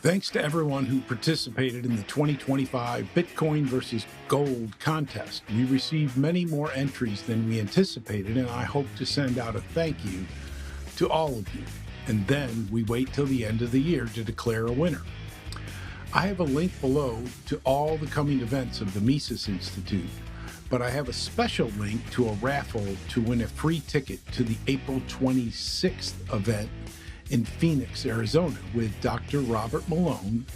Thanks to everyone who participated in the 2025 Bitcoin versus Gold contest. We received many more entries than we anticipated, and I hope to send out a thank you to all of you. And then we wait till the end of the year to declare a winner. I have a link below to all the coming events of the Mises Institute, but I have a special link to a raffle to win a free ticket to the April 26th event in Phoenix, Arizona, with Dr. Robert Malone,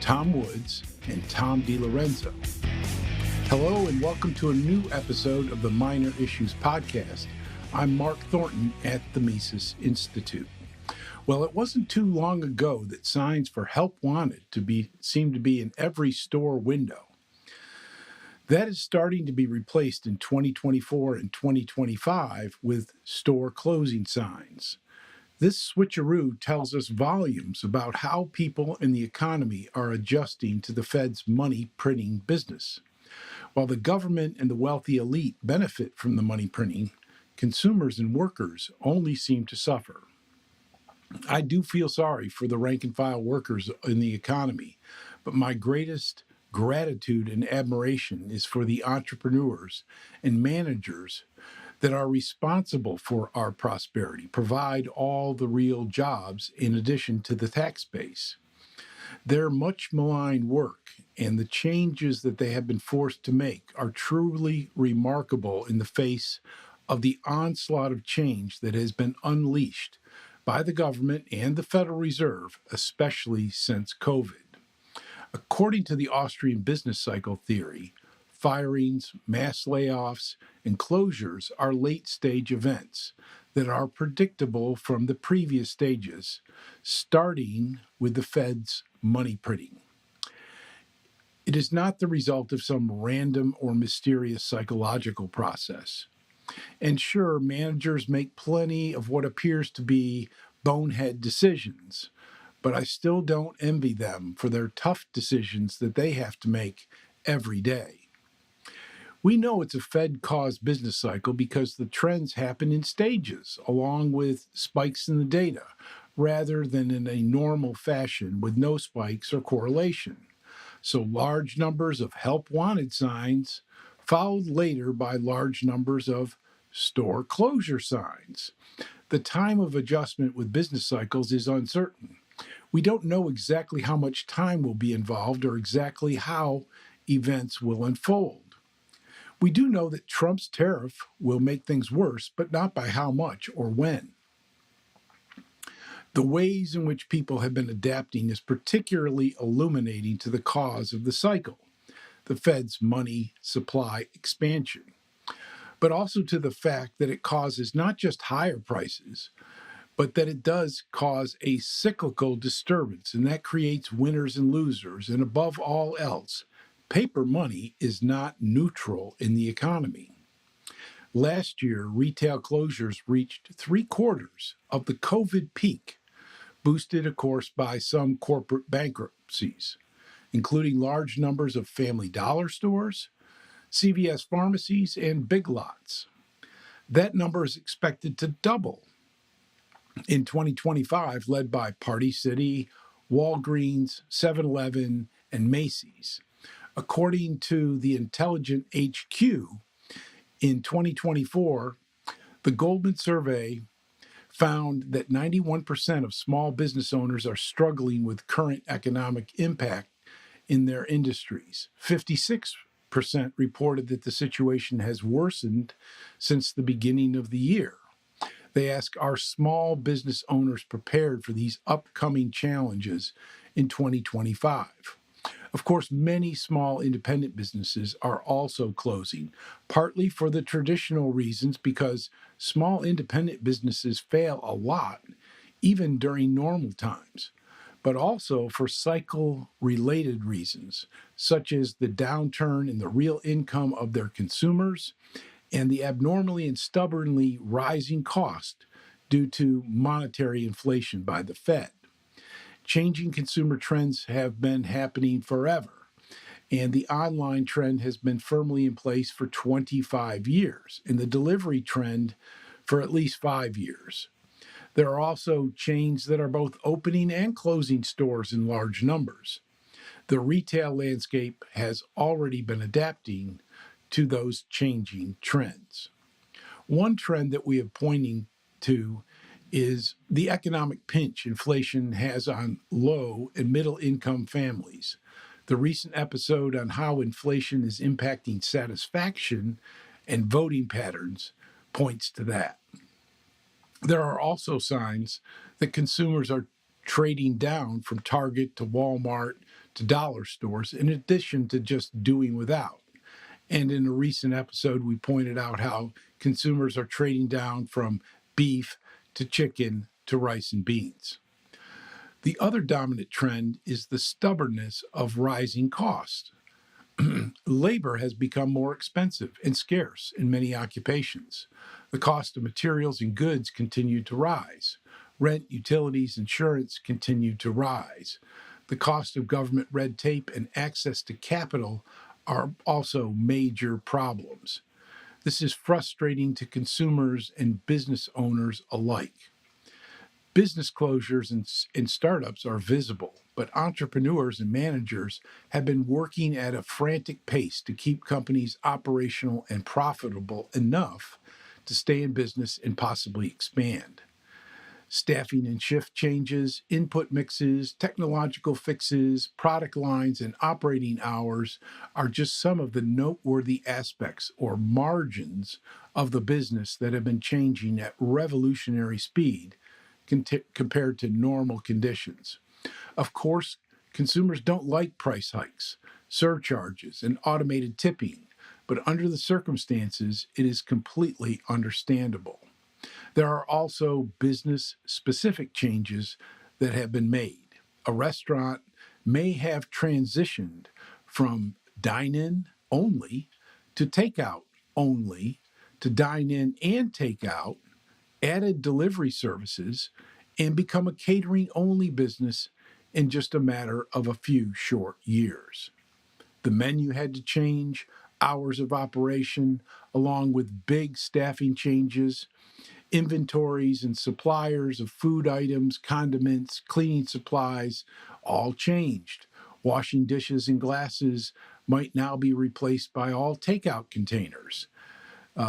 Tom Woods, and Tom DiLorenzo. Hello, and welcome to a new episode of the Minor Issues Podcast. I'm Mark Thornton at the Mises Institute. Well, it wasn't too long ago that signs for help wanted seemed to be in every store window. That is starting to be replaced in 2024 and 2025 with store closing signs. This switcheroo tells us volumes about how people in the economy are adjusting to the Fed's money printing business. While the government and the wealthy elite benefit from the money printing, consumers and workers only seem to suffer. I do feel sorry for the rank and file workers in the economy, but my greatest gratitude and admiration is for the entrepreneurs and managers that are responsible for our prosperity, provide all the real jobs in addition to the tax base. Their much maligned work and the changes that they have been forced to make are truly remarkable in the face of the onslaught of change that has been unleashed by the government and the Federal Reserve, especially since COVID. According to the Austrian business cycle theory, firings, mass layoffs, and closures are late-stage events that are predictable from the previous stages, starting with the Fed's money printing. It is not the result of some random or mysterious psychological process. And sure, managers make plenty of what appears to be bonehead decisions, but I still don't envy them for their tough decisions that they have to make every day. We know it's a Fed-caused business cycle because the trends happen in stages, along with spikes in the data, rather than in a normal fashion with no spikes or correlation. So large numbers of help wanted signs, followed later by large numbers of store closure signs. The time of adjustment with business cycles is uncertain. We don't know exactly how much time will be involved or exactly how events will unfold. We do know that Trump's tariff will make things worse, but not by how much or when. The ways in which people have been adapting is particularly illuminating to the cause of the cycle, the Fed's money supply expansion, but also to the fact that it causes not just higher prices, but that it does cause a cyclical disturbance, and that creates winners and losers, and above all else, paper money is not neutral in the economy. Last year, retail closures reached 3/4 of the COVID peak, boosted, of course, by some corporate bankruptcies, including large numbers of Family Dollar stores, CVS pharmacies, and Big Lots. That number is expected to double in 2025, led by Party City, Walgreens, 7-Eleven, and Macy's. According to the Intelligent HQ, in 2024, the Goldman survey found that 91% of small business owners are struggling with current economic impact in their industries. 56% reported that the situation has worsened since the beginning of the year. They ask, are small business owners prepared for these upcoming challenges in 2025? Of course, many small independent businesses are also closing, partly for the traditional reasons because small independent businesses fail a lot, even during normal times, but also for cycle-related reasons, such as the downturn in the real income of their consumers and the abnormally and stubbornly rising cost due to monetary inflation by the Fed. Changing consumer trends have been happening forever, and the online trend has been firmly in place for 25 years, and the delivery trend for at least 5 years. There are also chains that are both opening and closing stores in large numbers. The retail landscape has already been adapting to those changing trends. One trend that we are pointing to is the economic pinch inflation has on low and middle income families. The recent episode on how inflation is impacting satisfaction and voting patterns points to that. There are also signs that consumers are trading down from Target to Walmart to dollar stores, in addition to just doing without. And in a recent episode, we pointed out how consumers are trading down from beef to chicken to rice and beans. The other dominant trend is the stubbornness of rising costs. Labor has become more expensive and scarce in many occupations. The cost of materials and goods continue to rise. Rent, utilities, insurance continue to rise. The cost of government red tape and access to capital are also major problems. This is frustrating to consumers and business owners alike. Business closures and startups are visible, but entrepreneurs and managers have been working at a frantic pace to keep companies operational and profitable enough to stay in business and possibly expand. Staffing and shift changes, input mixes, technological fixes, product lines, and operating hours are just some of the noteworthy aspects or margins of the business that have been changing at revolutionary speed compared to normal conditions. Of course, consumers don't like price hikes, surcharges, and automated tipping, but under the circumstances, it is completely understandable. There are also business-specific changes that have been made. A restaurant may have transitioned from dine-in only to takeout only to dine-in and takeout, added delivery services, and become a catering-only business in just a matter of a few short years. The menu had to change, hours of operation, along with big staffing changes. Inventories and suppliers of food items, condiments, cleaning supplies, all changed. Washing dishes and glasses might now be replaced by all takeout containers.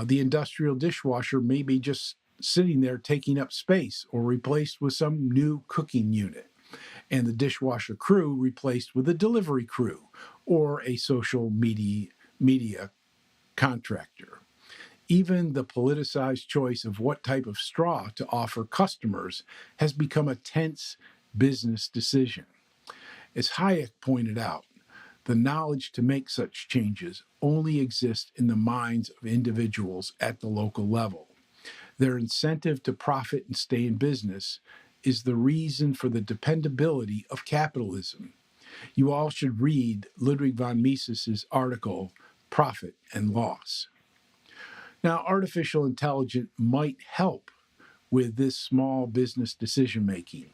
The industrial dishwasher may be just sitting there taking up space or replaced with some new cooking unit. And the dishwasher crew replaced with a delivery crew or a social media contractor. Even the politicized choice of what type of straw to offer customers has become a tense business decision. As Hayek pointed out, the knowledge to make such changes only exists in the minds of individuals at the local level. Their incentive to profit and stay in business is the reason for the dependability of capitalism. You all should read Ludwig von Mises's article, Profit and Loss. Now, artificial intelligence might help with this small business decision-making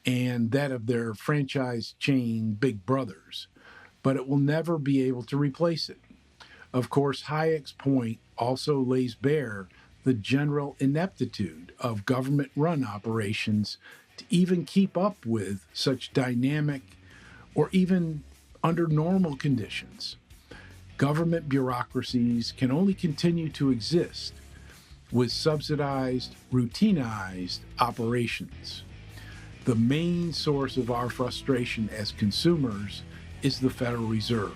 and that of their franchise chain big brothers, but it will never be able to replace it. Of course, Hayek's point also lays bare the general ineptitude of government-run operations to even keep up with such dynamic or even under normal conditions. Government bureaucracies can only continue to exist with subsidized, routinized operations. The main source of our frustration as consumers is the Federal Reserve.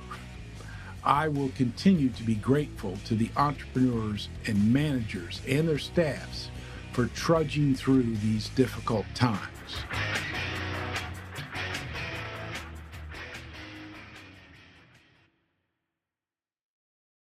I will continue to be grateful to the entrepreneurs and managers and their staffs for trudging through these difficult times.